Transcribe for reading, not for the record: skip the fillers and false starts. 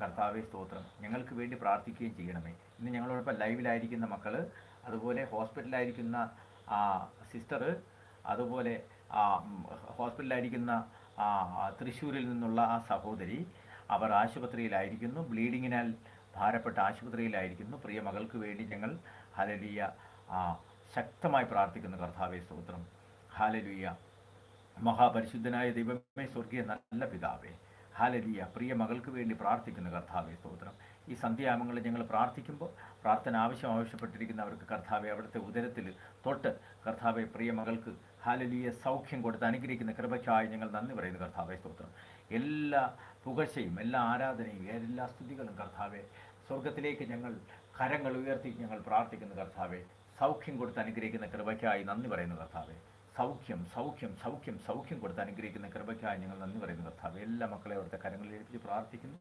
കർത്താവെ സ്തോത്രം, ഞങ്ങൾക്ക് വേണ്ടി പ്രാർത്ഥിക്കുകയും ചെയ്യണമേ. ഇന്ന് ഞങ്ങളോടൊപ്പം ലൈവിലായിരിക്കുന്ന മക്കൾ, അതുപോലെ ഹോസ്പിറ്റലിലായിരിക്കുന്ന സിസ്റ്റർ, അതുപോലെ ഹോസ്പിറ്റലിലായിരിക്കുന്ന തൃശ്ശൂരിൽ നിന്നുള്ള സഹോദരി, അവർ ആശുപത്രിയിലായിരിക്കുന്നു, ബ്ലീഡിങ്ങിനാൽ ഭാരപ്പെട്ട ആശുപത്രിയിലായിരിക്കുന്നു. പ്രിയ മകൾക്ക് വേണ്ടി ഞങ്ങൾ ഹല്ലേലൂയ ശക്തമായി പ്രാർത്ഥിക്കുന്നു കർത്താവെ സ്തോത്രം. ഹല്ലേലൂയ. മഹാപരിശുദ്ധനായ ദൈവമേ, സ്വർഗീയ നല്ല പിതാവേ, ഹല്ലേലൂയ. പ്രിയ മകൾക്ക് വേണ്ടി പ്രാർത്ഥിക്കുന്ന കർത്താവെ സ്തോത്രം. ഈ സന്ധ്യാമങ്ങളിൽ ഞങ്ങൾ പ്രാർത്ഥിക്കുമ്പോൾ പ്രാർത്ഥന ആവശ്യപ്പെട്ടിരിക്കുന്നവർക്ക് കർത്താവെ അവിടുത്തെ ഉദരത്തിൽ തൊട്ട് കർത്താവെ പ്രിയ മകൾക്ക് ഹല്ലേലൂയ സൗഖ്യം കൊടുത്ത് അനുഗ്രഹിക്കുന്ന കൃപയ്ക്കായി ഞങ്ങൾ നന്ദി പറയുന്നു കർത്താവെ സ്തോത്രം. എല്ലാ പുകഴ്ചയും, എല്ലാ ആരാധനയും, എല്ലാ സ്തുതികളും കർത്താവെ സ്വർഗത്തിലേക്ക് ഞങ്ങൾ കരങ്ങൾ ഉയർത്തി ഞങ്ങൾ പ്രാർത്ഥിക്കുന്നു കർത്താവെ. സൗഖ്യം കൊടുത്ത് അനുഗ്രഹിക്കുന്ന കൃപയ്ക്കായി നന്ദി പറയുന്നു കർത്താവെ. സൗഖ്യം സൗഖ്യം സൗഖ്യം സൗഖ്യം കൊടുത്ത് അനുഗ്രഹിക്കുന്ന കൃപയ്ക്കായി ഞങ്ങൾ നന്ദി പറയുന്നു കർത്താവെ. എല്ലാ മക്കളെ അവിടുത്തെ കരങ്ങളിൽ ഏൽപ്പിച്ച് പ്രാർത്ഥിക്കുന്നു.